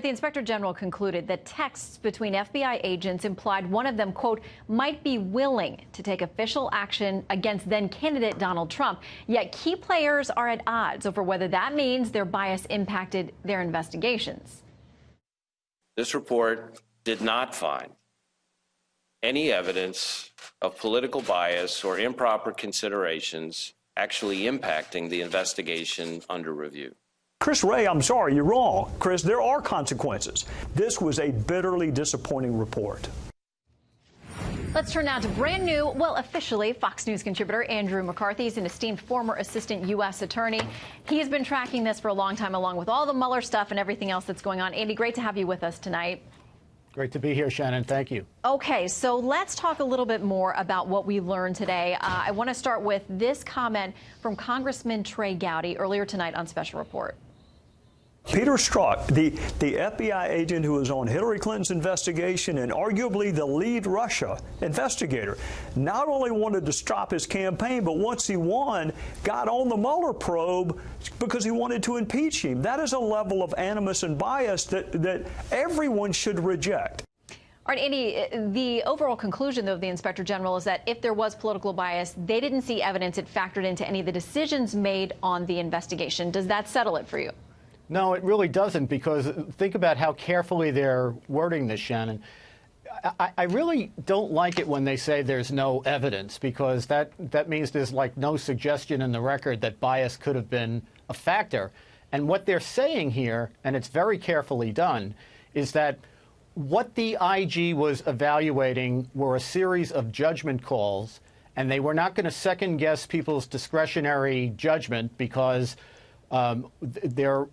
The Inspector General concluded that texts between FBI agents implied one of them, quote, might be willing to take official action against then-candidate Donald Trump. Yet key players are at odds over whether that means their bias impacted their investigations. This report did not find any evidence of political bias or improper considerations actually impacting the investigation under review. Chris Wray, I'm sorry, you're wrong. Chris, there are consequences. This was a bitterly disappointing report. Let's turn now to brand new, well, officially, Fox News contributor Andrew McCarthy is an esteemed former assistant U.S. attorney. He has been tracking this for a long time, along with all the Mueller stuff and everything else that's going on. Andy, great to have you with us tonight. Great to be here, Shannon. Thank you. Okay, so let's talk a little bit more about what we learned today. I want to start with this comment from Congressman Trey Gowdy earlier tonight on Special Report. Peter Strzok, the FBI agent who was on Hillary Clinton's investigation and arguably the lead Russia investigator, not only wanted to stop his campaign, but once he won, got on the Mueller probe because he wanted to impeach him. That is a level of animus and bias that everyone should reject. All right, Andy, the overall conclusion, though, of the Inspector General is that if there was political bias, they didn't see evidence it factored into any of the decisions made on the investigation. Does that settle it for you? No, it really doesn't, because think about how carefully they're wording this, Shannon. I really don't like it when they say there's no evidence, because that means there's like no suggestion in the record that bias could have been a factor. And what they're saying here, and it's very carefully done, is that what the IG was evaluating were a series of judgment calls, and they were not going to second guess people's discretionary judgment because their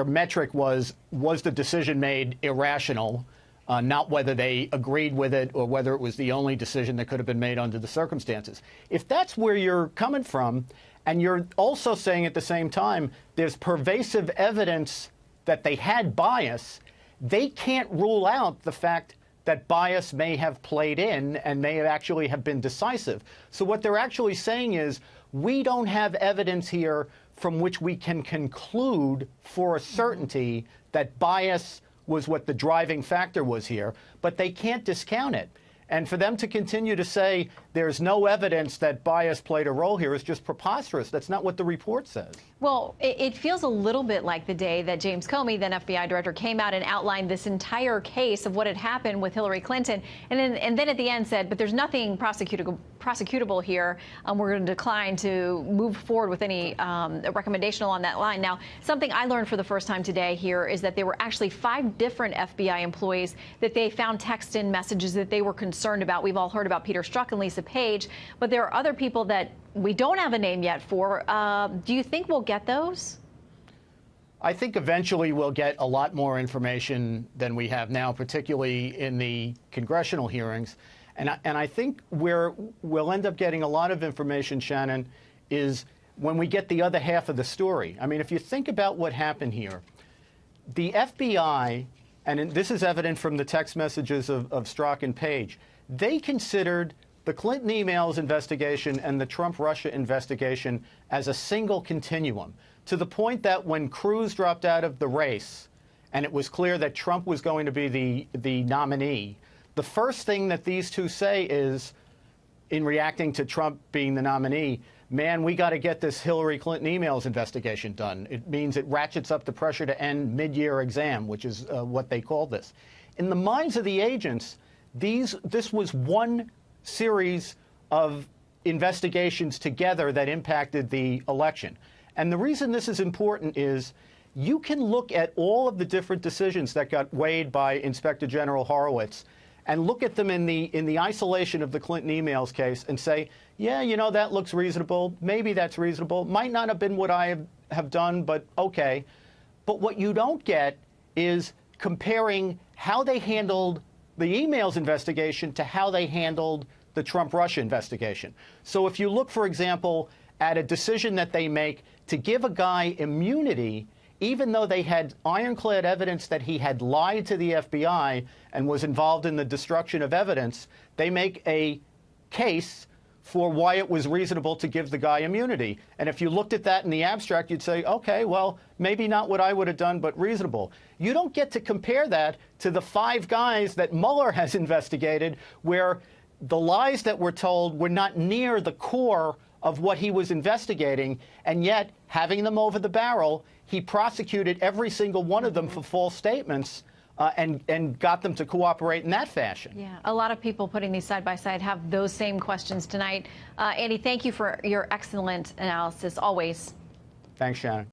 metric was the decision made irrational, not whether they agreed with it or whether it was the only decision that could have been made under the circumstances. If that's where you're coming from, and you're also saying at the same time there's pervasive evidence that they had bias, they can't rule out the fact that bias may have played in and may have actually have been decisive. So what they're actually saying is, we don't have evidence here from which we can conclude for a certainty that bias was what the driving factor was here, but they can't discount it. And for them to continue to say there's no evidence that bias played a role here is just preposterous. That's not what the report says. Well, it feels a little bit like the day that James Comey, then FBI director, came out and outlined this entire case of what had happened with Hillary Clinton, and then at the end said, but there's nothing prosecutable here. We're going to decline to move forward with any recommendation along that line. Now, something I learned for the first time today here is that there were actually 5 different FBI employees that they found text and messages that they were concerned about. We've all heard about Peter Strzok and Lisa Page, but there are other people that we don't have a name yet for. Do you think we'll get those? I think eventually we'll get a lot more information than we have now, particularly in the congressional hearings. And I think where we'll end up getting a lot of information, Shannon, is when we get the other half of the story. I mean, if you think about what happened here, the FBI, and this is evident from the text messages of Strzok and Page, they considered the Clinton emails investigation and the Trump-Russia investigation as a single continuum, to the point that when Cruz dropped out of the race and it was clear that Trump was going to be the nominee, the first thing that these two say is, in reacting to Trump being the nominee, man, we got to get this Hillary Clinton emails investigation done. It means it ratchets up the pressure to end mid-year exam, which is what they call this. In the minds of the agents, this was one series of investigations together that impacted the election. And the reason this is important is you can look at all of the different decisions that got weighed by Inspector General Horowitz and look at them in the isolation of the Clinton emails case and say, yeah, you know, that looks reasonable. Maybe that's reasonable. Might not have been what I have done, but okay. But what you don't get is comparing how they handled the emails investigation to how they handled the Trump-Russia investigation. So if you look, for example, at a decision that they make to give a guy immunity, even though they had ironclad evidence that he had lied to the FBI and was involved in the destruction of evidence, they make a case for why it was reasonable to give the guy immunity. And if you looked at that in the abstract, you'd say, okay, well, maybe not what I would have done, but reasonable. You don't get to compare that to the 5 guys that Mueller has investigated, where the lies that were told were not near the core of what he was investigating, and yet, having them over the barrel, he prosecuted every single one of them for false statements. And got them to cooperate in that fashion. Yeah, a lot of people putting these side by side have those same questions tonight. Andy, thank you for your excellent analysis, always. Thanks, Shannon.